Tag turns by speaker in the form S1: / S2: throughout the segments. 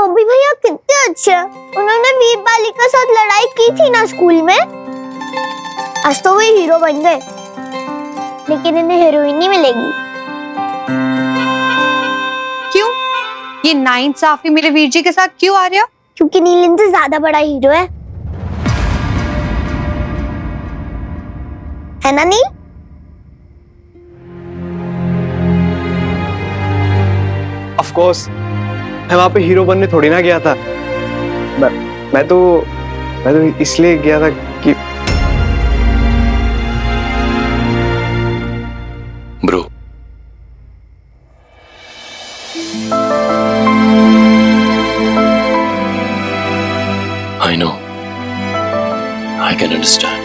S1: बॉबी भैया कितने अच्छे हैं। उन्होंने वीर बाली के साथ लड़ाई की थी ना स्कूल में। आज तो वे हीरो बन गए, लेकिन इन्हें हीरोइन नहीं मिलेगी।
S2: क्यों? ये नाइंसाफी मेरे वीर जी के साथ क्यों आ रहा?
S1: क्योंकि नील इनसे ज्यादा बड़ा हीरो है ना नील?
S3: ऑफ कोर्स, मैं वहां पे हीरो बनने थोड़ी ना गया था। मैं तो इसलिए गया था कि
S4: bro, I know, I can understand.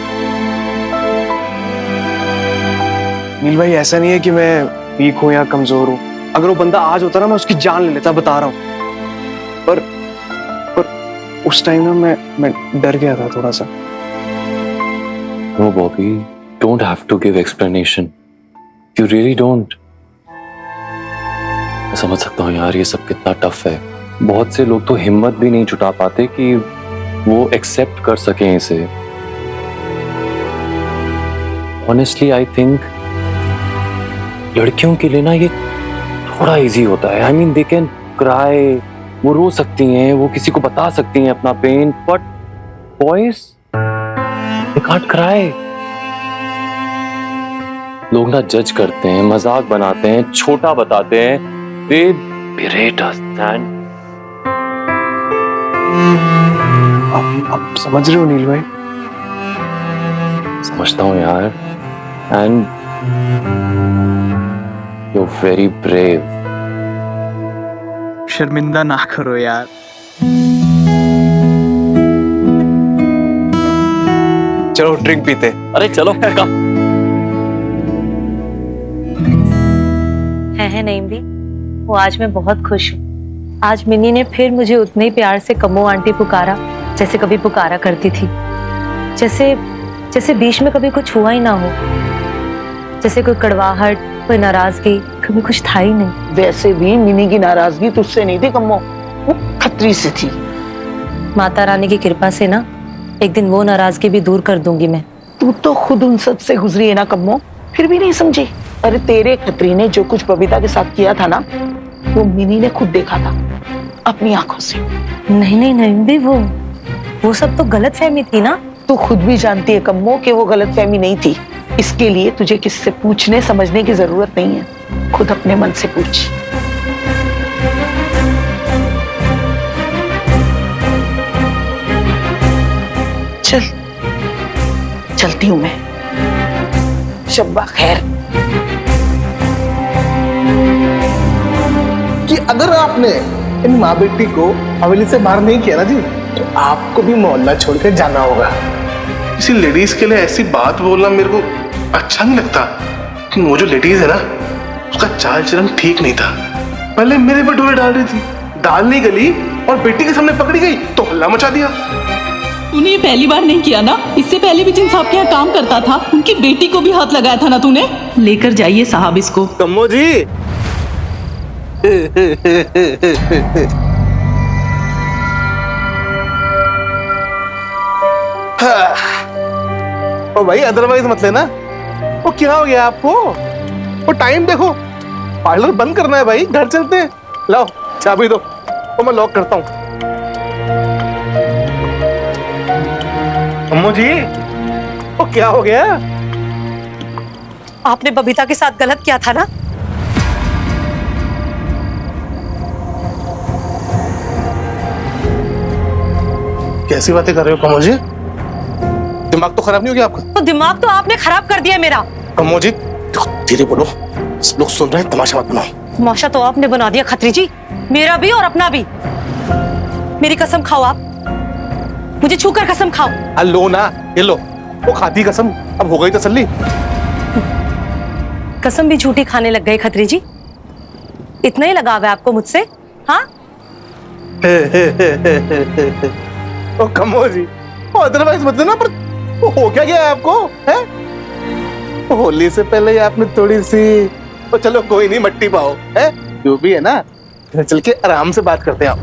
S3: नील भाई, ऐसा नहीं है कि मैं वीक हूं या कमजोर हूं। अगर वो बंदा आज होता ना, मैं उसकी जान ले लेता, बता रहा हूं। पर उस टाइम ना मैं डर गया था थोड़ा सा।
S4: No, Bobby, don't have to give explanation. You really don't. मैं समझ सकता हूँ यार, ये सब कितना टफ है। बहुत से लोग तो हिम्मत भी नहीं जुटा पाते कि वो एक्सेप्ट कर सकें इसे। Honestly, I think लड़कियों के लिए ना ये थोड़ा इजी होता है। I mean, they can cry, वो रो सकती हैं, वो किसी को बता सकती हैं अपना pen, but boys, they can't cry. लोग ना जज करते हैं, मजाक बनाते हैं, छोटा बताते हैं, they berate us, man.
S3: आप समझ रहे हो नील भाई?
S4: समझता हूँ यार, and you're very brave.
S5: शर्मिंदा ना करो यार।
S3: चलो ड्रिंक पीते।
S4: अरे चलो कम।
S6: है नईम भी, वो आज मैं बहुत खुश हूँ। आज मिनी ने फिर मुझे उतने ही प्यार से कम्मो आंटी पुकारा जैसे कभी पुकारा करती थी। जैसे बीच में कभी कुछ हुआ ही ना हो, जैसे कोई कड़वाहट, कोई नाराजगी, कभी कुछ था ही नहीं।
S7: वैसे भी मिनी की नाराजगी तुझसे नहीं थी कम्मो, वो खतरी से थी।
S6: माता रानी की कृपा से ना एक दिन वो नाराजगी भी दूर कर दूंगी मैं।
S7: तू तो खुद उन सब से गुजरी है ना कम्मो, फिर भी नहीं समझी। अरे तेरे खतरी ने जो कुछ बबीता के साथ किया था ना, वो मिनी ने खुद देखा था अपनी आंखों से।
S6: नहीं भी, वो सब तो गलतफहमी थी ना।
S7: तू खुद भी जानती है कम्मो कि वो गलतफहमी नहीं थी। इसके लिए तुझे किससे पूछने समझने की जरूरत नहीं है, खुद अपने मन से पूछ। चलती हूं मैं। शब्बा खैर।
S8: कि अगर आपने इन माँ बेटी को हवेली से बाहर नहीं किया ना जी, तो आपको भी मोहल्ला छोड़कर जाना होगा।
S9: किसी लेडीज के लिए ऐसी बात बोलना मेरे को अच्छा नहीं लगता। कि वो जो लेडीज है ना, उसका चाल चलन ठीक नहीं था। पहले मेरे पर डोरे डाल रही थी, दाल नहीं गली और बेटी के सामने पकड़ी गई तो हल्ला मचा दिया।
S10: तूने ये पहली बार नहीं किया ना, इससे पहले भी जिन साहब के यहाँ काम करता था उनकी बेटी को भी हाथ लगाया था ना तूने। लेकर जाइए साहब इसको।
S3: कम्मो जी।
S8: ओ भाई, अदरवाइज मत लेना। वो क्या हो गया आपको? वो टाइम देखो, पार्लर बंद करना है भाई, घर चलते हैं। लाओ चाबी दो, तो मैं लॉक करता हूँ। अम्मू जी, वो क्या हो गया?
S6: आपने बबीता के साथ गलत किया था ना।
S8: कैसी बातें कर रहे हो कम्मो जी? दिमाग तो खराब नहीं हो गया आपका?
S6: तो दिमाग तो आपने खराब कर दिया मेरा।
S8: कम्मो जी धीरे बोलो, सब लोग सुन रहे हैं, तमाशा मत बनाओ।
S6: तमाशा तो आपने बना दिया खत्री जी, मेरा भी और अपना भी। मेरी कसम खाओ, आप मुझे छूकर कसम खाओ।
S8: लो ना, ये लो, वो खाती कसम, अब हो गई तसल्ली।
S6: कसम भी झूठी खाने लग गए खत्री जी, इतना ही लगाव है आपको मुझसे? हाँ
S8: ओ कम्मो जी, वो अदरवाइज मत लेना, पर वो हो क्या गया आपको? है होली से पहले ही आपने थोड़ी सी, तो चलो कोई नहीं, मट्टी पाओ है जो भी है ना, चल के आराम से बात करते हैं आप।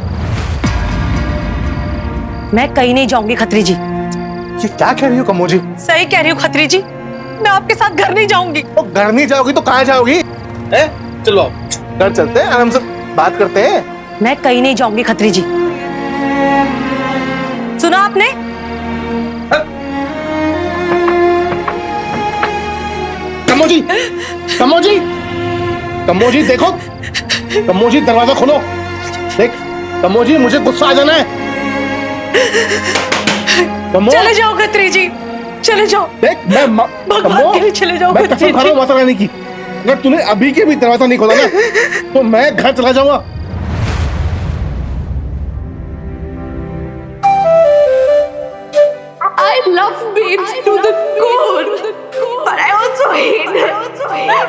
S6: मैं कहीं नहीं जाऊंगी खत्री जी।
S8: ये क्या कह रही हो कमो जी?
S6: सही कह रही हूँ खत्री जी, मैं आपके साथ घर नहीं जाऊंगी।
S8: तो घर नहीं जाओगी तो कहाँ जाओगी? चलो आओ, घर चलते हैं, आराम से बात करते हैं।
S6: मैं कहीं नहीं जाऊंगी खत्री जी, सुना आपने?
S8: कमो जी, कमो जी, कमो जी देखो, कमो जी दरवाजा खोलो। देख कमो जी, मुझे गुस्सा आ जाना है। कमो
S6: चले जाओ खत्री जी, चले जाओ।
S8: देख मैं
S6: भगवान के लिए चले जाओ
S8: मैं
S6: खत्री
S8: कसम खा रहा हूं माता रानी की, अगर तूने अभी के भी दरवाजा नहीं खोला ना तो मैं घर चला जाऊंगा।
S5: I love babes to the core, but I also hate her.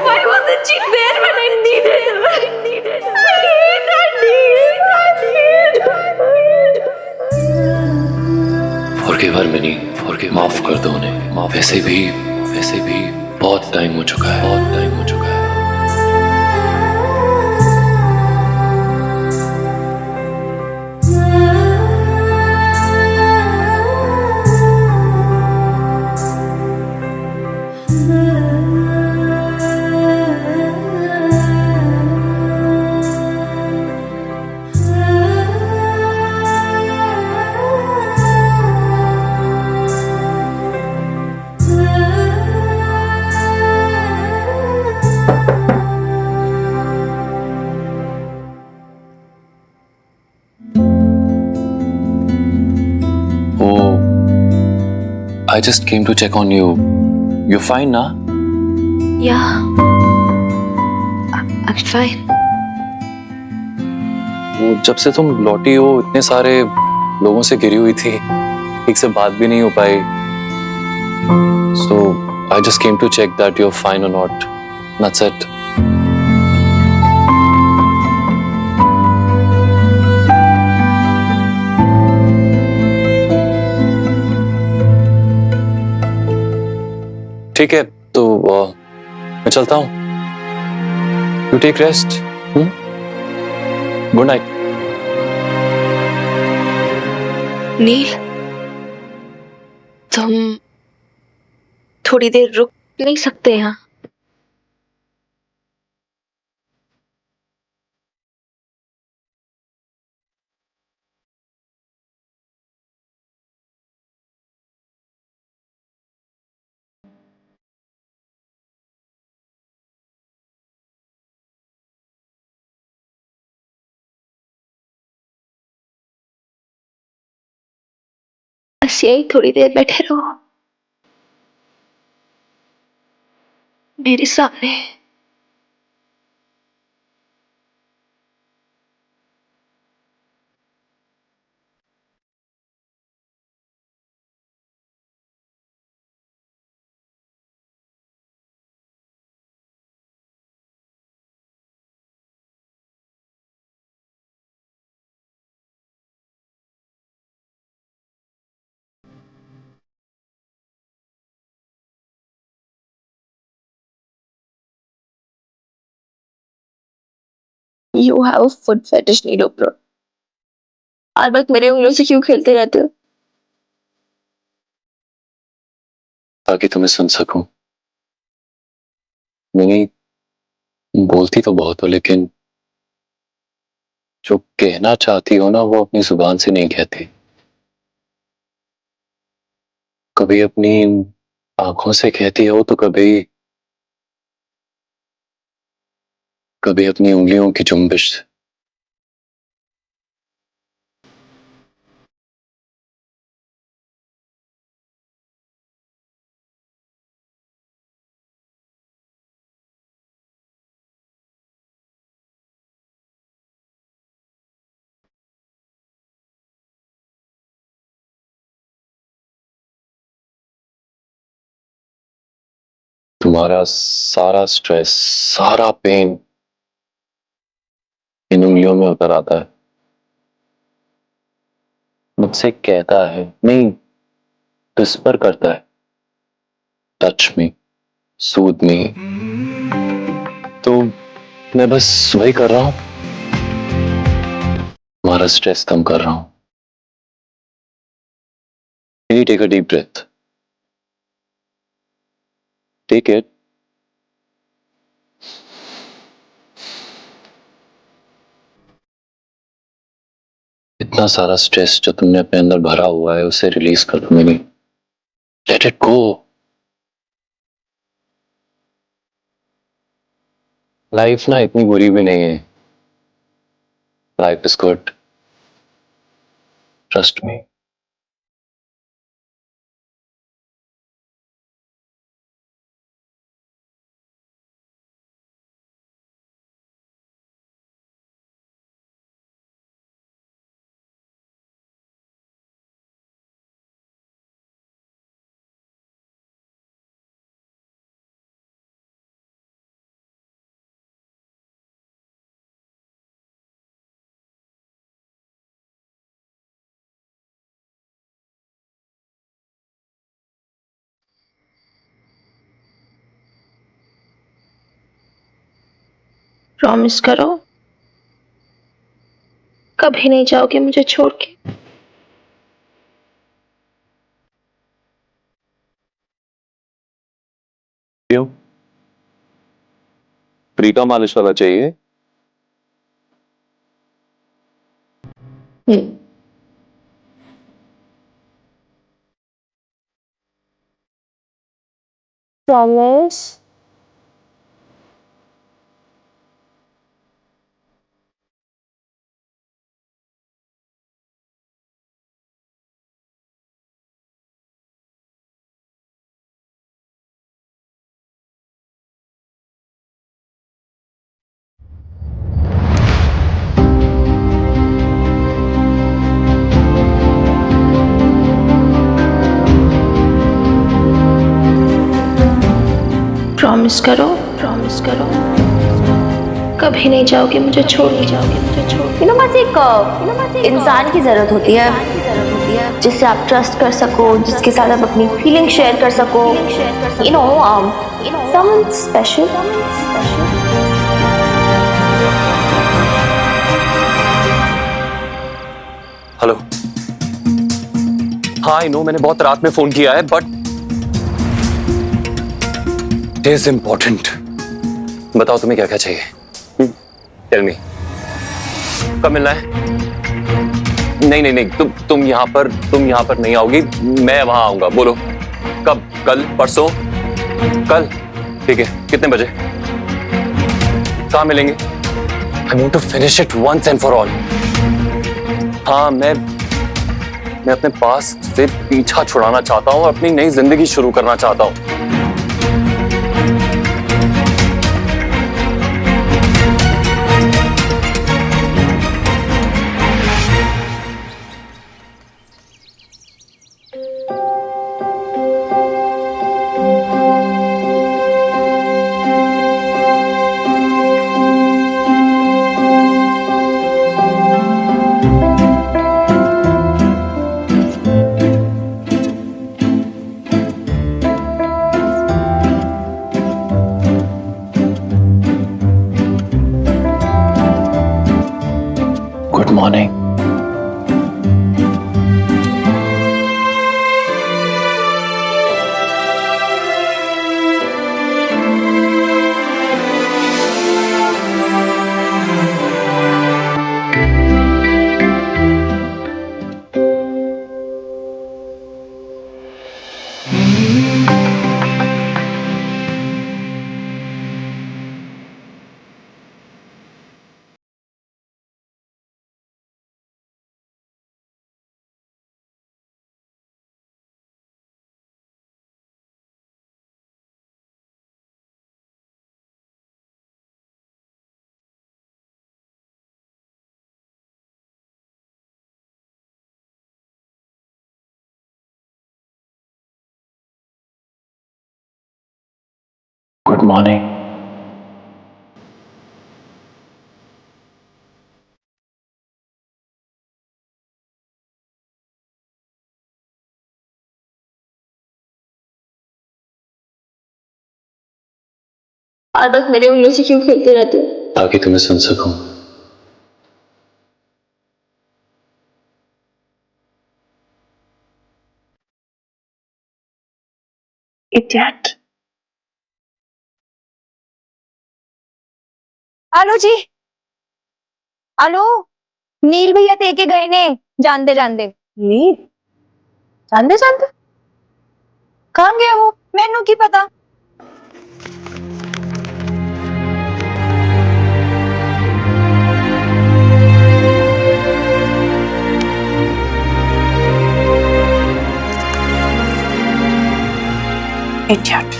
S5: Why wasn't she there when I needed her? I hate her.
S4: Forgive her mini, forgive, माफ कर दो उन्हें। माफ, वैसे भी बहुत टाइम हो चुका है, बहुत टाइम हो चुका है। I just came to check on you. You're fine, na?
S5: Yeah, I'm fine.
S4: वो जब से तुम लौटी हो इतने सारे लोगों से घिरी हुई थी, ठीक से बात भी नहीं हो पाई। So I just came to check that you're fine or not. That's it. ठीक है, तो मैं चलता हूँ। You take rest. Good night.
S5: Neel, तुम थोड़ी देर रुक नहीं सकते यहाँ? बस यही थोड़ी देर बैठे रहो मेरे सामने। You have a foot fetish, नीलो ब्रो। हर वक्त मेरे उंगलियों से क्यों खेलते रहते हो?
S4: ताकि तुम्हें सुन सकूं। नहीं, बोलती तो बहुत हो, लेकिन जो कहना चाहती हो ना, वो अपनी जुबान से नहीं कहती। कभी अपनी आंखों से कहती हो तो कभी अपनी उंगलियों की जुम्बिश से। तुम्हारा सारा स्ट्रेस, सारा पेन इन उंगलियों में उतर आता है। मुझसे कहता है, नहीं, विस्पर करता है, टच मी, सूद मी। तो मैं बस वही कर रहा हूं, तुम्हारा स्ट्रेस कम कर रहा हूं। Can you take a deep breath? Take it. इतना सारा स्ट्रेस जो तुमने अपने अंदर भरा हुआ है उसे रिलीज कर दो mini. Let it go. Life ना इतनी बुरी भी नहीं है। Life is good. Trust me.
S5: Promise करो कभी नहीं जाओगे मुझे छोड़ के।
S4: क्यों? प्रीका मालिश वाला चाहिए?
S1: प्रॉमिस।
S5: प्रॉमिस करो कभी नहीं जाओगे मुझे छोड़ के।
S1: बस एक इंसान की जरूरत होती है जिससे आप ट्रस्ट कर सको, जिसके साथ आप अपनी फीलिंग शेयर कर सको। Someone special.
S4: हेलो। हाँ आई नो मैंने बहुत रात में फोन किया है बट इट इज इंपॉर्टेंट। बताओ तुम्हें क्या क्या चाहिए। Tell me. कब मिलना है? नहीं तुम यहाँ पर नहीं आओगी, मैं वहां आऊंगा। बोलो कब? कल? परसों? कल? ठीक है। कितने बजे? कहाँ मिलेंगे? I want to finish it once and for all. हाँ मैं अपने पास से पीछा छुड़ाना चाहता हूँ, अपनी नई जिंदगी शुरू करना चाहता हूँ। Good morning. Good morning.
S1: आदत मेरे उंगलियों से क्यों खेलते रहते हो?
S4: ताकि तुम्हें सुन सकूं।
S5: इडियट।
S2: आलो जी, आलो। नील भैया दे के गए ने जानते जानते।
S5: नील
S2: जानते जानते कहाँ गया वो, मैनू की पता।
S5: इडियट।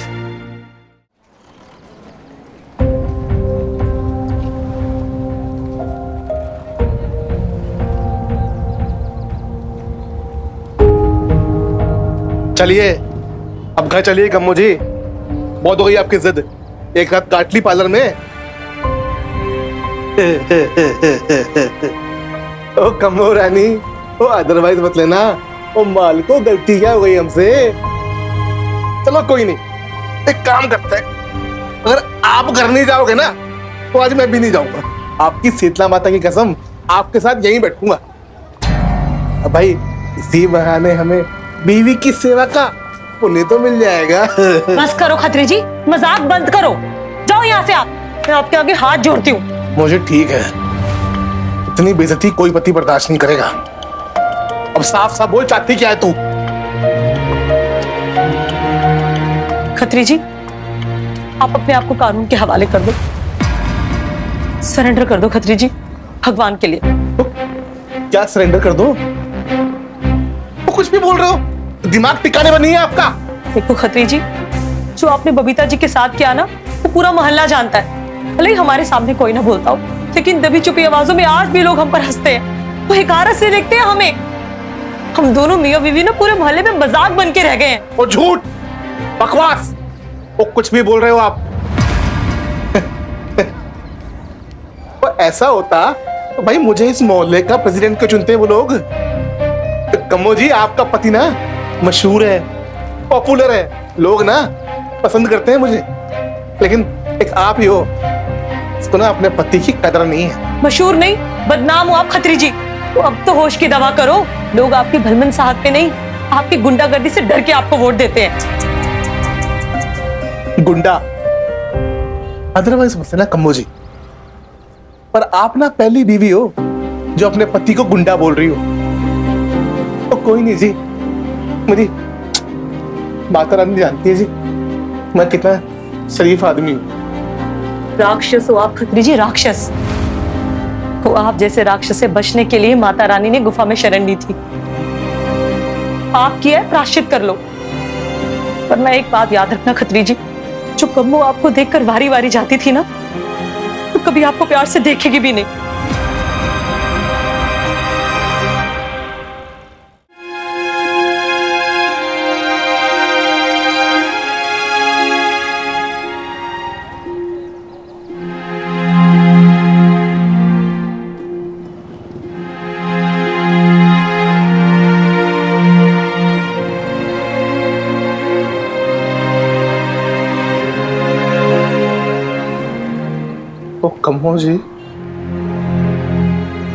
S8: चलिए अब घर चलिए कम्मो जी, बहुत हो गई आपकी जिद। एक रात काट ली पार्लर में। ओ कम्मो रानी, ओ अदरवाइज मत लेना। ओ माल को गलती क्या हो गई हमसे। चलो कोई नहीं, एक काम करते हैं, अगर आप घर नहीं जाओगे ना तो आज मैं भी नहीं जाऊंगा। आपकी शीतला माता की कसम, आपके साथ यहीं बैठूंगा। अब भाई इसी बहाने हमें बीवी की सेवा का पुण्य तो मिल जाएगा।
S6: बस करो खत्री जी, मजाक बंद करो। जाओ यहाँ से आप, मैं आपके आगे हाथ जोड़ती हूँ।
S8: मुझे ठीक है, इतनी बेइज्जती कोई पति बर्दाश्त नहीं करेगा। अब साफ साफ बोल, चाहती क्या है तू?
S6: खत्री जी, आप अपने आप को कानून के हवाले कर दो, सरेंडर कर दो खत्री जी, भगवान के लिए।
S8: तो क्या सरेंडर कर दो? तो कुछ भी बोल रहे हो, दिमाग टिकाने पर नहीं है आपका?
S6: देखो खत्री जी, जो आपने बबीता जी के साथ किया ना, वो पूरा मोहल्ला जानता है। भले ही हमारे सामने कोई ना बोलता हो, लेकिन दबी छुपी आवाजों में आज भी लोग हम पर हंसते हैं, वो हिकारत से देखते हैं हमें। हम दोनों मियां बीवी ना पूरे मोहल्ले में मजाक बन के रह गए हैं।
S8: वो झूठ, बकवास, वो कुछ भी बोल रहे हो आप। वो ऐसा होता तो भाई मुझे इस मोहल्ले का प्रेसिडेंट क्यों चुनते हैं वो लोग? कम्मो जी, आपका पति ना मशहूर है, पॉपुलर है, लोग ना पसंद करते हैं मुझे, लेकिन एक आप ही हो, इसको ना अपने पति की कदर नहीं है।
S6: मशहूर नहीं, बदनाम हो आप खत्री जी। तो अब तो होश की दवा करो, लोग आपकी भलमन साहब पे नहीं, आपकी गुंडागर्दी से डर के आपको वोट देते हैं।
S8: गुंडा अदरवाइज मत लेना कम्मो जी, पर आप ना पहली बीवी हो जो अपने पति को गुंडा बोल रही हो। तो कोई नहीं जी, मेरी माता रानी जानती है जी मैं कितना शरीफ आदमी हूँ।
S6: राक्षस हो आप खत्री जी, राक्षस हो। आप जैसे राक्षस से बचने के लिए माता रानी ने गुफा में शरण ली थी। पाप किया है, प्रायश्चित कर लो। पर मैं एक बात याद रखना खत्री जी, जो कम्मो आपको देखकर वारी वारी जाती थी ना, तो कभी आपको प्यार से देखेगी भी नहीं।
S8: तो कम्मो जी,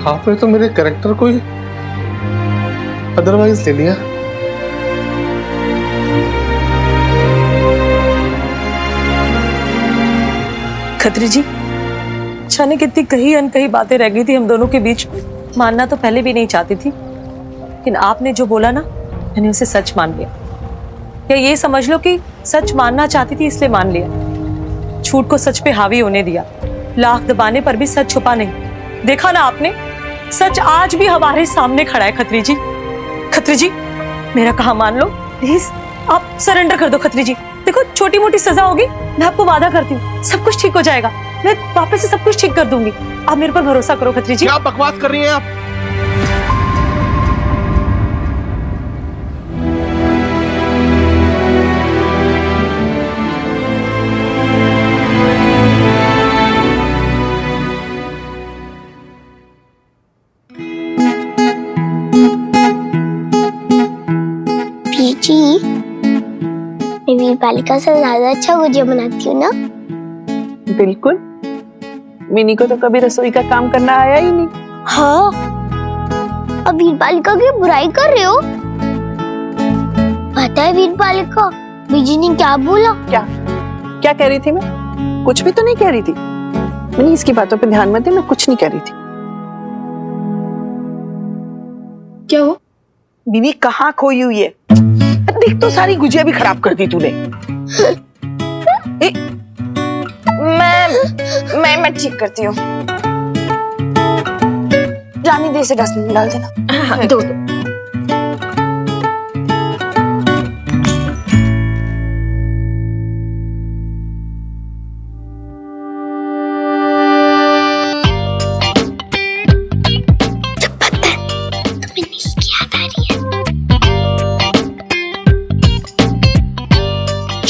S8: आपने तो मेरे कैरेक्टर को ही अदरवाइज ले लिया।
S6: खत्री जी, जाने कितनी कही अनकही बातें रह गई थी हम दोनों के बीच में। मानना तो पहले भी नहीं चाहती थी, लेकिन आपने जो बोला ना, मैंने उसे सच मान लिया। या ये समझ लो कि सच मानना चाहती थी इसलिए मान लिया। झूठ को सच पे हावी होने दिया, लाख दबाने पर भी सच छुपा नहीं। देखा ना आपने, सच आज भी हमारे सामने खड़ा है खत्री जी। खत्री जी, मेरा कहा मान लो प्लीज, आप सरेंडर कर दो खत्री जी। देखो छोटी मोटी सजा होगी, मैं आपको वादा करती हूँ सब कुछ ठीक हो जाएगा। मैं वापस से सब कुछ ठीक कर दूंगी, आप मेरे पर भरोसा करो खत्री जी।
S8: क्या बकवास कर रही हैं आप?
S1: पीची, मैं वीर बालिका से ज्यादा अच्छा गुजिया बनाती हूँ ना?
S5: बिल्कुल, मिनी को तो कभी रसोई का काम करना आया ही नहीं।
S1: हाँ, अब वीर बालिका की बुराई कर रहे हो? पता है वीर बालिका, बीजी ने क्या बोला?
S7: क्या कह रही थी मैं? कुछ भी तो नहीं कह रही थी। मैंने इसकी बातों पे ध्यान मत दे, मैं कुछ नहीं कह रही थी।
S5: क्या हुआ?
S7: मिनी कहाँ खोई हुई है? देख तो सारी गुजिया भी खराब कर दी तूने।
S2: मैं ठीक करती हूँ। रानी दे से डस्टबिन में डाल देना।
S5: हाँ, दो।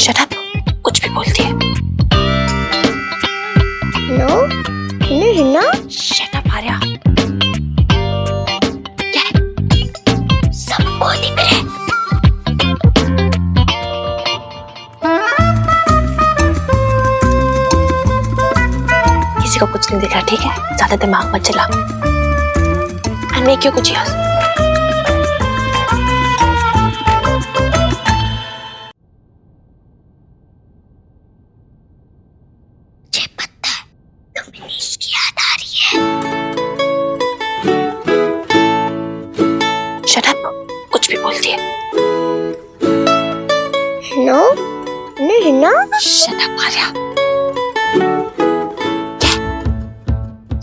S2: शट अप, कुछ भी बोलती है।
S1: No Hina
S2: shut up Arya. क्या है? सबको दिख रहा है। किसी को कुछ नहीं दिख रहा, ठीक है? ज्यादा दिमाग मत चला। And make your gujias. Shut up, कुछ भी बोलती है।
S1: No Hina
S2: Shut up Arya. क्या?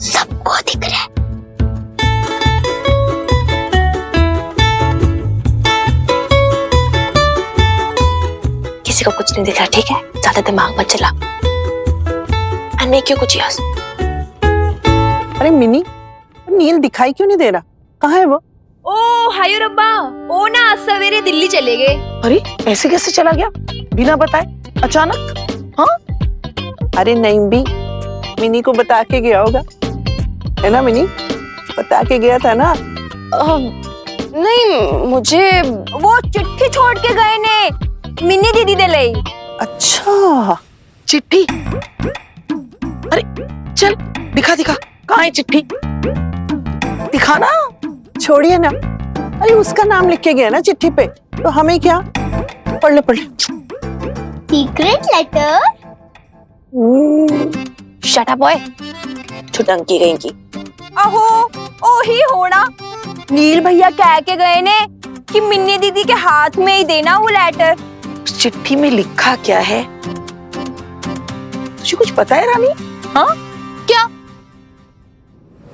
S2: सबको दिख रहा है। किसी को कुछ नहीं दिख रहा, ठीक है? ज्यादा दिमाग मत चला। And make your gujias.
S7: अरे मिनी, नील दिखाई क्यों नहीं दे रहा? कहाँ है वो?
S5: ओ हायो रब्बा, ओ ना आज सवेरे दिल्ली चले गए।
S7: अरे ऐसे कैसे चला गया बिना बताए अचानक? हाँ, अरे नहीं भी, मिनी को बता के गया होगा, है ना मिनी? बता के गया था ना?
S2: नहीं, मुझे वो चिट्ठी छोड़ के गए ने मिनी दीदी दे ले।
S7: अच्छा, चिट्ठी। अरे चल दिखा कहाँ है चिट्ठी? दिखाना। छोड़िए ना, अरे उसका नाम लिख के गया ना चिट्ठी पे, तो हमें क्या? पढ़ ले।
S1: Secret letter.
S2: Shut up boy, छुटंकी गई की। अहो, ओ ही होना। नील भैया कह के गए ने कि मिन्नी दीदी के हाथ में ही देना वो लेटर।
S7: उस चिट्ठी में लिखा क्या है? तुझे कुछ पता है रानी?
S2: हाँ?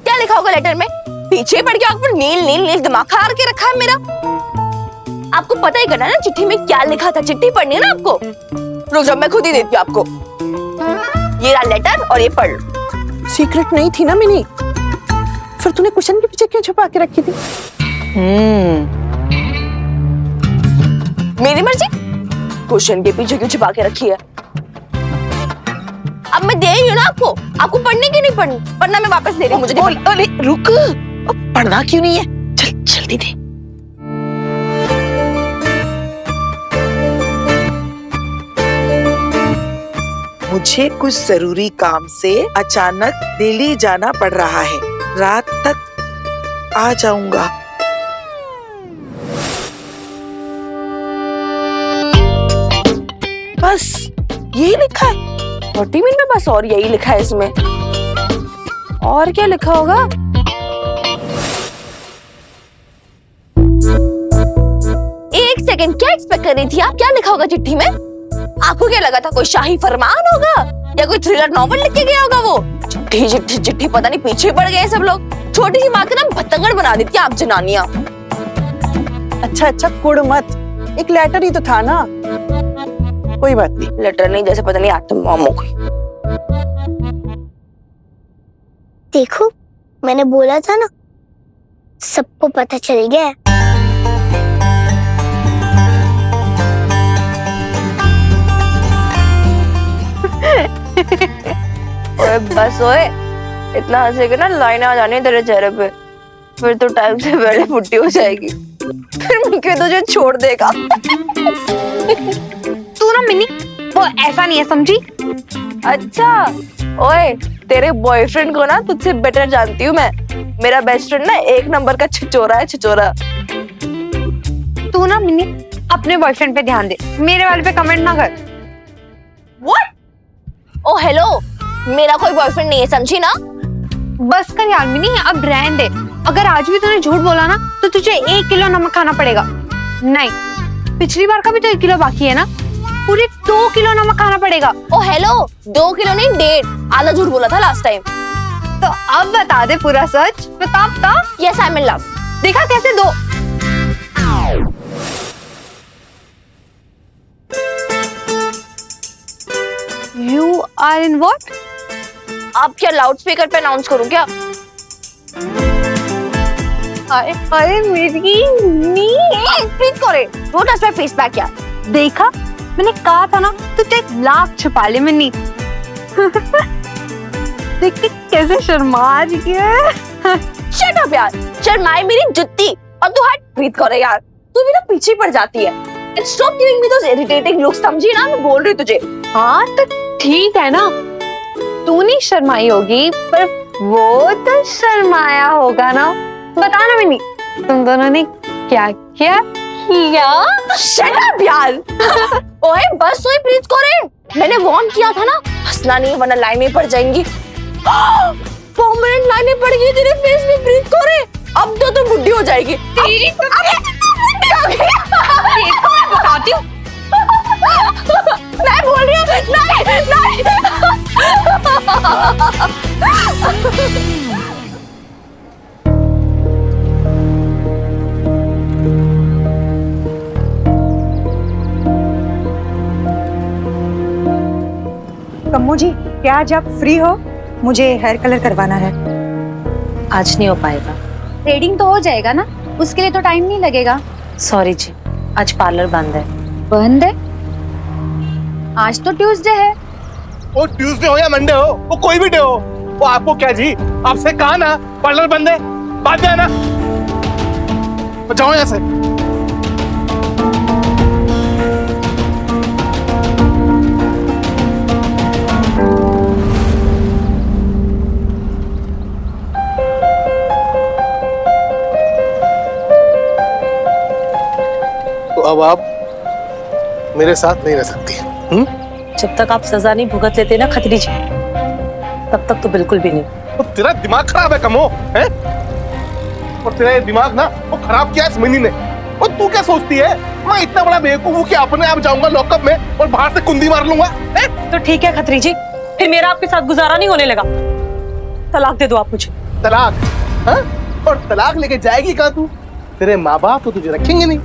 S2: क्या लिखा होगा लेटर में? पीछे पड़ के आपको नील दिमाग खा के रखा है मेरा। आपको पता ही करना ना चिट्ठी में क्या लिखा था। चिट्ठी पढ़नी है ना आपको। रुक जाओ, मैं खुद ही देती हूँ आपको। ये रहा लेटर और ये पढ़ लो।
S7: सीक्रेट नहीं थी ना मिनी, फिर तूने कुशन के पीछे क्यों छुपा के रखी थी?
S2: मेरी मर्जी, कुशन के पीछे क्यों छुपा के रखी है? अब मैं दे रही हूँ ना आपको पढ़ने की नहीं पढ़नी, वरना मैं वापस दे रही हूँ। मुझे
S7: अरे रुक, अब पढ़ना क्यों नहीं है? चल जल्दी दे। मुझे कुछ जरूरी काम से अचानक दिल्ली जाना पड़ रहा है, रात तक आ जाऊंगा। बस यही लिखा है।
S2: What do you mean में बस और यही लिखा है इसमें? और क्या लिखा होगा? एक सेकंड, क्या एक्सपेक्ट कर रही थी आप? क्या लिखा होगा चिट्ठी में? आपको क्या लगा था कोई शाही फरमान होगा या कोई थ्रिलर नॉवल लिख के गया होगा? वो चिट्ठी पता नहीं पीछे पड़ गए सब लोग। छोटी सी माँ का नाम भत्तंगड़ बना देती आप जनानियां।
S7: अच्छा कुड़ मत, एक लेटर ही तो था ना। कोई बात नहीं।
S2: लेटर नहीं, जैसे पता नहीं आत्म मामो कोई।
S1: देखो, मैंने बोला था ना, सबको पता चल गया।
S2: ओए बस ओए, इतना हंसेगा ना लाइन आ जानी तेरे चेहरे पे, फिर तो टाइम से पहले फुट्टी हो जाएगी, फिर मुझे तुझे छोड़ देगा।
S5: तू ना मिनी, वो ऐसा नहीं है, समझी?
S2: अच्छा, ओए तेरे बॉयफ्रेंड को ना तुझसे बेटर जानती हूँ मैं। मेरा बेस्ट फ्रेंड ना एक नंबर का छिचोरा है, छिचोरा।
S5: तू ना मिनी
S11: अपने बॉयफ्रेंड पे ध्यान दे, मेरे वाले पे कमेंट ना कर।
S2: What? ओ हेलो, मेरा कोई बॉयफ्रेंड नहीं है, समझी ना?
S11: बस कर यार मिनी, अब रहने दे। अगर आज भी तूने झूठ बोला ना तो तुझे 1 किलो नमक खाना पड़ेगा। नहीं, पिछली बार का भी तो 1 किलो बाकी है ना, पूरे 2 किलो नमक खाना पड़ेगा।
S2: ओ हेलो, 2 किलो नहीं 1.5, आधा झूठ बोला था लास्ट टाइम।
S11: तो अब बता दे पूरा सच, बता।
S2: Yes I am in love.
S11: देखा कैसे 2। You are in what?
S2: आप क्या लाउड स्पीकर पे अनाउंस करूं क्या?
S11: अरे मेरी नी।
S2: प्लीज करे, don't touch my face back यार।
S11: देखा, मैंने कहा था ना तुझे 1 लाख छुपा ले मैंने। देख के कैसे शर्मा रही है।
S2: शट अप यार, शर्माए मेरी जुत्ती। और तू हट, ब्रीथ करे यार, तू भी ना पीछे पड़ जाती है। स्टॉप गिविंग मी दोस इरिटेटिंग लुक्स, समझी ना? मैं बोल रही तुझे।
S11: हाँ तो ठीक है ना, तू नहीं शर्माई होगी पर वो तो शर्माया होगा ना। बता ना मिनी, तुम दोनों ने क्या क्या किया?
S2: शट अप यार। ओए बस सोई, प्लीज करे। मैंने वार्न किया था ना, हंसना नहीं वरना लाइनें पड़ जाएंगी। परमानेंट लाइनें पड़ गई तेरे फेस में, प्लीज करे। अब तो तू बुढ़ी हो जाएगी।
S11: तेरी तो बुढ़ी हो गई। देखो मैं बताती हूँ।
S2: मैं बोल रही हूँ नहीं।
S12: कम्मू जी, क्या आज आप फ्री हो? मुझे हेयर कलर करवाना है।
S6: आज नहीं हो पाएगा।
S11: थ्रेडिंग तो हो जाएगा ना, उसके लिए तो टाइम नहीं लगेगा।
S6: सॉरी जी, आज पार्लर बंद है।
S11: बंद है? आज तो ट्यूसडे है।
S8: वो ट्यूसडे हो या मंडे हो, वो कोई भी डे हो, वो आपको क्या जी? आपसे कहा ना पार्लर बंद है, बाद में आना। जाओ यहाँ से। तो अब आप मेरे साथ नहीं रह सकती।
S6: जब तक आप सजा नहीं भुगत लेते ना खत्री जी, तब तक तो बिल्कुल भी नहीं।
S8: तो तेरा दिमाग खराब है कमो, हैं? और तेरा ये दिमाग ना वो खराब किया इस मिनी ने। और तू क्या सोचती है मैं इतना बड़ा बेवकूफ हूँ कि अपने आप जाऊंगा लॉकअप में और बाहर से कुंडी मार लूंगा?
S6: तो ठीक है खत्री जी, फिर मेरा आपके साथ गुजारा नहीं होने लगा। तलाक दे दो आप मुझे।
S8: तलाक? हाँ? और तलाक लेके जाएगी कहाँ तू? तेरे माँ बाप तो तुझे रखेंगे नहीं।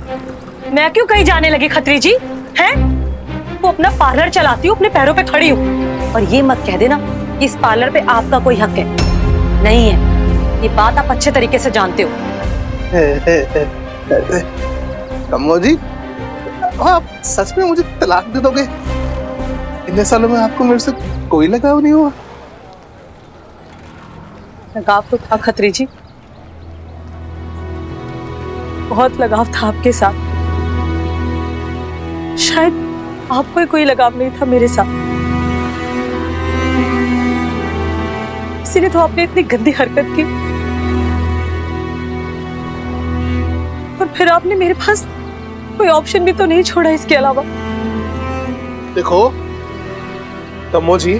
S6: मैं क्यों कहीं जाने लगी खत्री जी? हैं? वो अपना पार्लर चलाती हूँ, अपने पैरों पे खड़ी हूँ। और ये मत कह देना कि इस पार्लर पे आपका कोई हक है। नहीं है, ये बात आप अच्छे तरीके से जानते हो।
S8: कम्मो जी, आप सच में मुझे तलाक दे दोगे? इतने सालों में आपको मेरे से कोई लगाव नहीं हुआ?
S6: लगाव तो था खत्री जी, बहुत लगाव था आपके साथ। शायद आपको कोई लगाव नहीं था मेरे साथ, इसीलिए तो आपने इतनी गंदी हरकत की। और फिर आपने मेरे पास कोई ऑप्शन भी तो नहीं छोड़ा इसके अलावा।
S8: देखो कम्मो जी,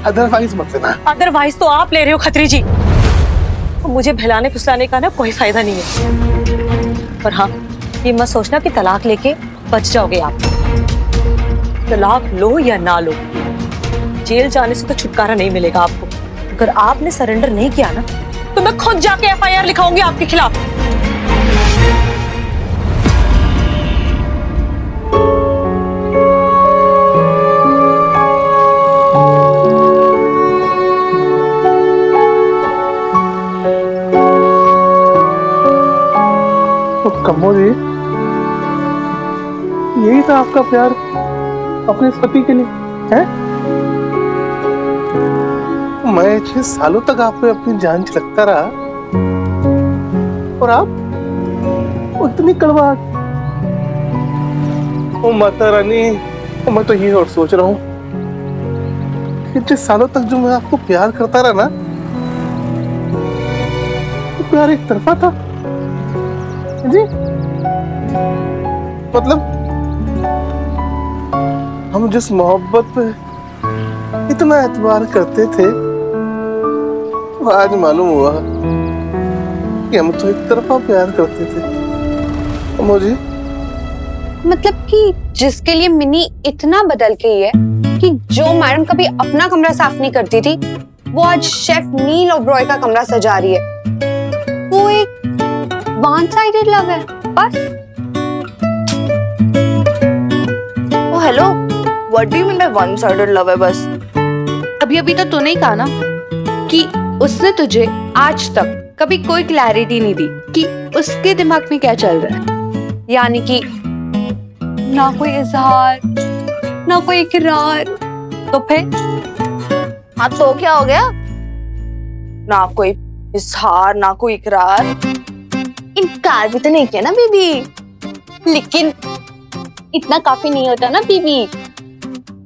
S8: अदरवाइज मत लेना।
S6: अदरवाइज तो आप ले रहे हो खत्री जी। तो मुझे बहलाने फुसलाने का ना कोई फायदा नहीं है। पर हाँ, ये मत सोचना कि तलाक लेके बच जाओगे आप। तलाक लो या ना लो, जेल जाने से तो छुटकारा नहीं मिलेगा आपको। अगर आपने सरेंडर नहीं किया ना, तो मैं खुद जाके एफआईआर लिखाऊंगी आपके खिलाफ।
S8: तो कम्मो जी, यही था आपका प्यार अपने पति के लिए, है? मैं 6 सालों तक आप पे अपनी जान छिड़कता रहा और आप उतनी कड़वाहट। ओ माता रानी, मैं तो ये और सोच रहा हूँ कि 6 सालों तक जो मैं आपको प्यार करता रहा ना, तो प्यार एक तरफा था जी। मतलब हम जिस मोहब्बत पे इतना एतबार करते थे, वो आज मालूम हुआ कि हम तो एक तरफा प्यार करते थे। मुझे
S11: मतलब कि जिसके लिए मिनी इतना बदल गई है कि जो मैडम कभी अपना कमरा साफ नहीं करती थी, वो आज शेफ नील ओबरॉय का कमरा सजा रही है। वो एक वन साइडेड लव है बस।
S2: Oh hello, what do you mean by one sided love है बस?
S11: अभी अभी तो तूने ही कहा ना कि उसने तुझे आज तक कभी कोई क्लैरिटी नहीं दी कि उसके दिमाग में क्या चल रहा है। यानी कि ना कोई इजहार, ना कोई इकरार, तो फिर
S2: हाँ तो क्या हो गया? ना कोई इजहार, ना कोई इकरार। इनकार भी तो नहीं किया ना बीबी।
S11: लेकिन इतना काफी नहीं होता ना बीबी।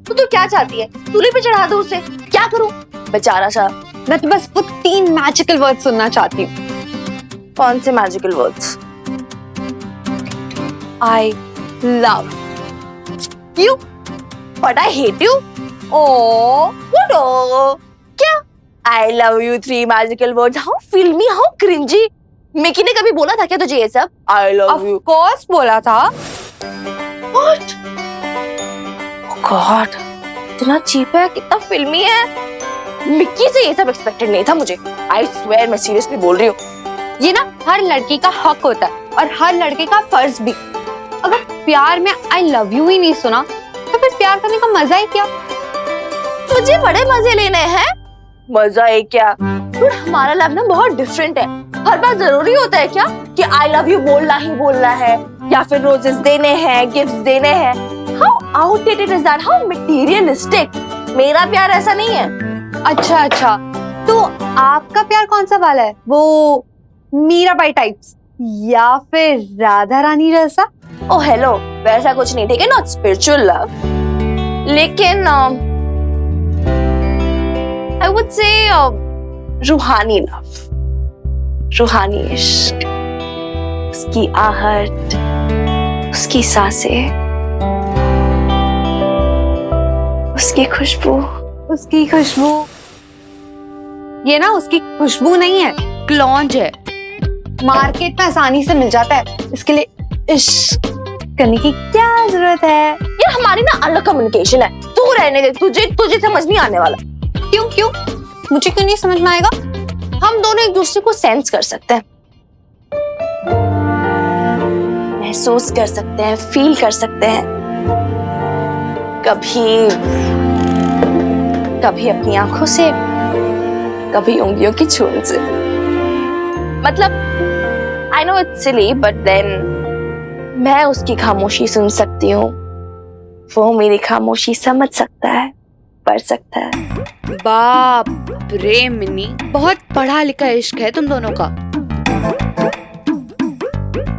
S2: तो क्या चाहती है? सूली पे चढ़ा दो उसे, क्या करूं? बेचारा सा।
S11: मैं तो बस वो 3 मैजिकल वर्ड सुनना चाहती हूँ।
S2: कौन से magical words?
S11: I love
S2: you, but I hate you. Oh, what? Oh, क्या? I love you 3 magical words. How filmy, how cringy. Mickey ने कभी बोला था क्या तुझे ये सब? I love you.
S11: Of course बोला था।
S2: What? Oh God, इतना चीप है, कितना फिल्मी है। मिकी से ये सब एक्सपेक्टेड नहीं था मुझे। I swear, मैं सीरियसली बोल रही हूँ।
S11: ये ना हर लड़की का हक होता है और हर लड़के का फर्ज भी। अगर प्यार में I love you ही नहीं सुना तो फिर प्यार करने का मजा ही क्या?
S2: तुझे बड़े मजे लेने हैं। मजा है क्या? तो हमारा लव ना बहुत डिफरेंट है। हर बार जरूरी होता है क्या कि I love you बोलना ही बोलना है, या फिर रोजेस देने हैं, गिफ्ट्स देने हैं? How outdated is that? How materialistic? मेरा प्यार ऐसा नहीं है।
S11: अच्छा, तो आपका प्यार कौन सा वाला है? वो मीराबाई टाइप्स या फिर राधा रानी जैसा?
S2: ओ हेलो, वैसा कुछ नहीं, ठीक है? नॉट स्पिरिचुअल लव, लेकिन आई वुड से रूहानी लव, रूहानी इश्क। उसकी आहट, उसकी सांसें, उसकी खुशबू।
S11: उसकी खुशबू? ये ना उसकी खुशबू नहीं है, क्लॉन्ज है। मार्केट में आसानी से मिल जाता है। इसके लिए इश्क करने की क्या जरूरत है?
S2: यार हमारी ना अलग कम्युनिकेशन है। तू रहने दे, तुझे समझ नहीं आने वाला।
S11: क्यों? मुझे क्यों नहीं समझ में आएगा?
S2: हम दोनों एक दूसरे को सेंस कर सकते हैं, महसूस कर सकते हैं, फील कर सकते हैं। कभी अपनी आंखों से, कभी उंगलियों की छून से। मतलब I know it's silly, but then मैं उसकी खामोशी सुन सकती हूँ, वो मेरी खामोशी समझ सकता है, पढ़ सकता है।
S11: बाप रे मिनी, बहुत पढ़ा लिखा इश्क है तुम दोनों का।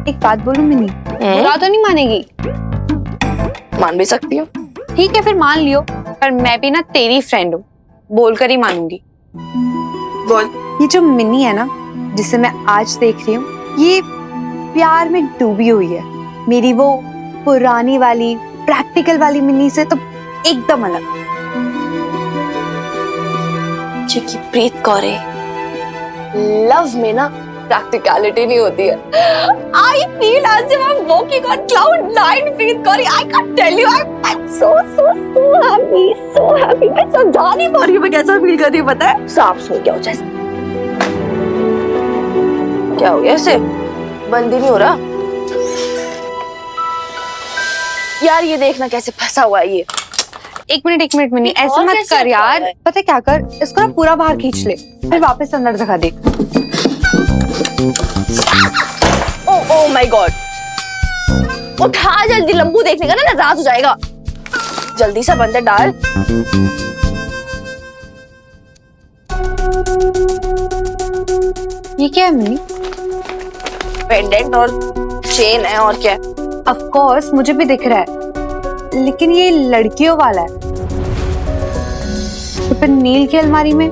S11: एक बात बोलूं मिनी, बुरा तो नहीं मानेगी?
S2: मान भी सकती हूँ।
S11: ठीक है फिर मान लियो, पर मैं भी ना तेरी फ्रेंड हूँ, बोलकर ही मानूंगी।
S2: बोल।
S11: ये जो मिनी है ना, जिसे मैं आज देख रही हूँ, ये प्यार में डूबी हुई है। मेरी वो पुरानी वाली प्रैक्टिकल वाली मिनी से तो एकदम अलग।
S2: क्योंकि प्रीत कौरे, लव में ना प्रैक्टिकलिटी नहीं होती है। I feel as if I'm walking on cloud 9, Preet Kaure. I can't tell you, I'm so happy। मैं समझा नहीं पा रही हूँ मैं कैसा फील कर रही हूँ, पता है? सांप सो गया हो जैसे। क्या हो गया इसे? बंद ही नहीं हो रहा। यार ये देखना कैसे फंसा हुआ है ये।
S11: एक मिनट मिनी, ऐसा मत कर यार। पता है क्या कर, इसको ना पूरा बाहर खींच ले, फिर वापस अंदर दिखा दे।
S2: ओ माय गॉड, उठा जल्दी, लंबू देखने का ना रात हो जाएगा। जल्दी से बंदर डाल।
S11: ये क्या है मिनी?
S2: पेंडेंट और चेन है, और क्या?
S11: ऑफ कोर्स मुझे भी दिख रहा है, लेकिन ये लड़कियों वाला है। तो फिर नील की अलमारी में?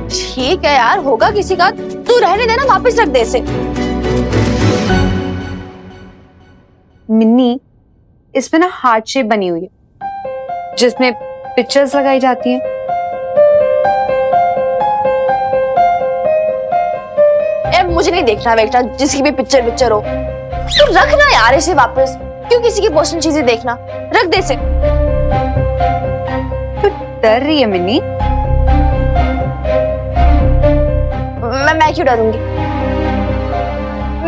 S2: ठीक है यार, होगा किसी का। तू रहने देना, वापस रख दे इसे।
S11: मिन्नी, इसमें ना हार्ट शेप बनी हुई है जिसमें पिक्चर्स लगाई जाती हैं।
S2: मुझे नहीं देखना बेटा जिसकी भी पिक्चर हो। तो रखना यार इसे वापस, क्यों किसी की पर्सनल चीजें देखना, रख दे इसे।
S11: तो डर रही है मिन्नी?
S2: मैं क्यों डरूंगी,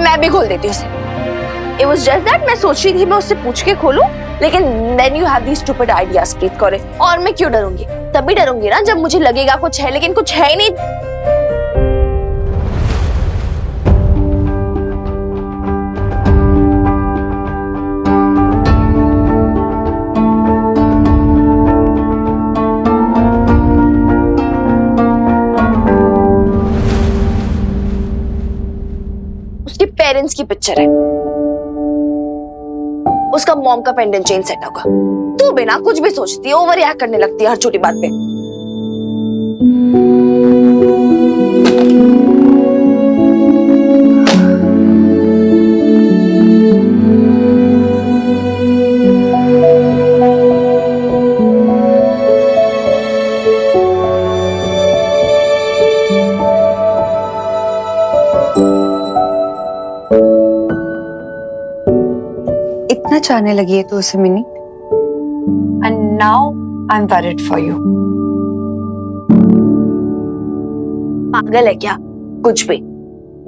S2: मैं भी खोल देती हूँ उसे। It was just that मैं सोच रही थी मैं उससे पूछ के खोलूं, लेकिन then you have these stupid ideas, प्रीत कौर। और मैं क्यों डरूंगी, तभी डरूंगी ना जब मुझे लगेगा कुछ है, लेकिन कुछ है ही नहीं। उसके पेरेंट्स की पिक्चर है, उसका मॉम का पेंडेंट चेन सेट होगा। तू बिना कुछ भी सोचती है, ओवर रिएक्ट करने लगती है हर छोटी बात पे।
S11: इतना चाहने लगी है तो उसे Minni, and now I'm worried for you.
S2: पागल है क्या, कुछ भी।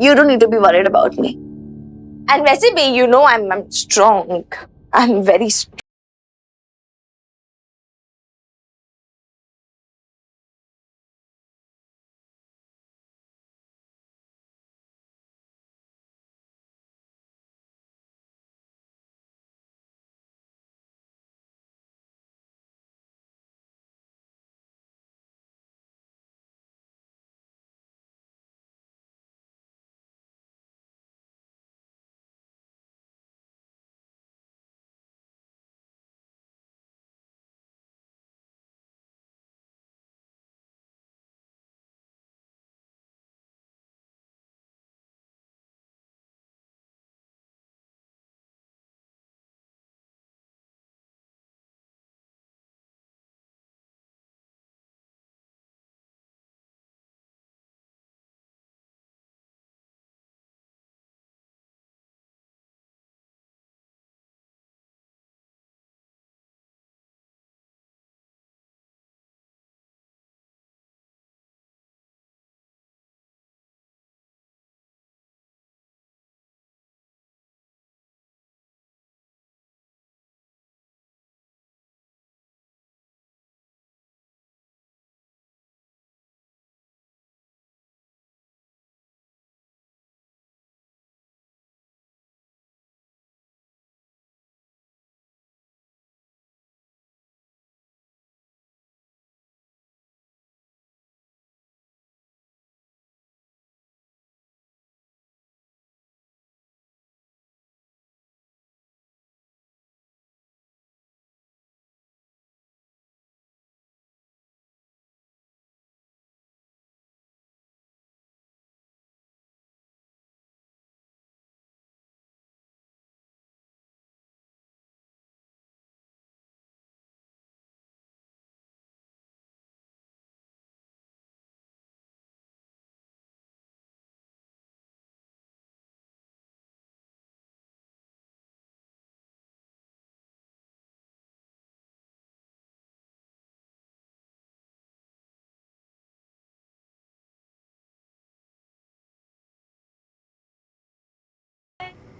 S2: You don't need to be worried about me. And वैसे भी you know I'm strong. I'm very strong.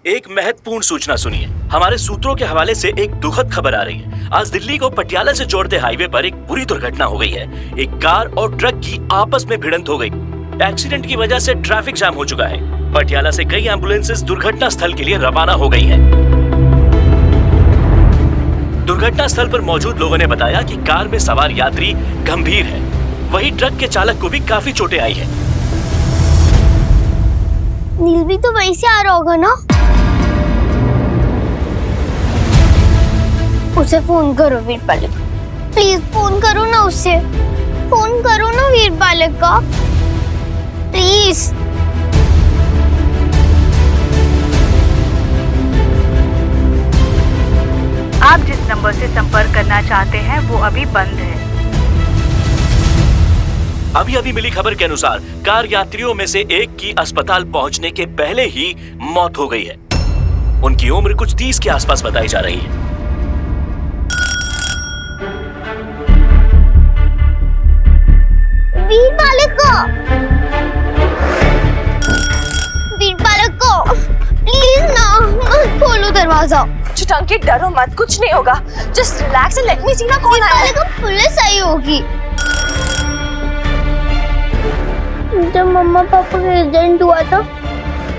S13: एक महत्वपूर्ण सूचना सुनिए। हमारे सूत्रों के हवाले से एक दुखद खबर आ रही है। आज दिल्ली को पटियाला से जोड़ते हाईवे पर एक बुरी दुर्घटना हो गई है। एक कार और ट्रक की आपस में भिड़ंत हो गई। एक्सीडेंट की वजह से ट्रैफिक जाम हो चुका है। पटियाला से कई एम्बुलेंसेस दुर्घटना स्थल के लिए रवाना हो गई हैं। दुर्घटना स्थल पर मौजूद लोगों ने बताया कि कार में सवार यात्री गंभीर है, वहीं ट्रक के चालक को भी काफी चोटें आई है।
S1: नील भी तो वहीं से आ रहा होगा ना? उसे फोन करो वीर बालक, प्लीज फोन करो ना उससे, फोन करो ना वीर बालक का। प्लीज।
S12: आप जिस नंबर से संपर्क करना चाहते हैं वो अभी बंद है।
S13: अभी अभी मिली खबर के अनुसार कार यात्रियों में से एक की अस्पताल पहुंचने के पहले ही मौत हो गई है। उनकी उम्र कुछ 30 के आसपास बताई जा रही है।
S1: वीर बालक को प्लीज ना मत खोलो दरवाजा।
S2: चिटंकी डरो मत, कुछ नहीं होगा। Just relax and let me see ना कौन आया है।
S1: पुलिस आई होगी। जब मम्मा पापा का एक्सीडेंट हुआ था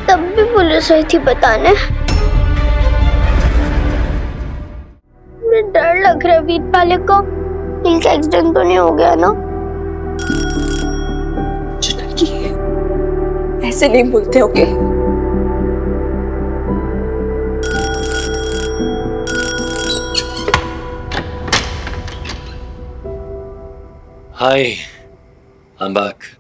S1: तब भी पुलिस आई थी बताने। मुझे डर लग रहा है वीर बालक को दिल का एक्सीडेंट तो नहीं हो गया ना।
S2: चिटंकी ऐसे नहीं बोलते होगे।
S4: Hi, I'm back.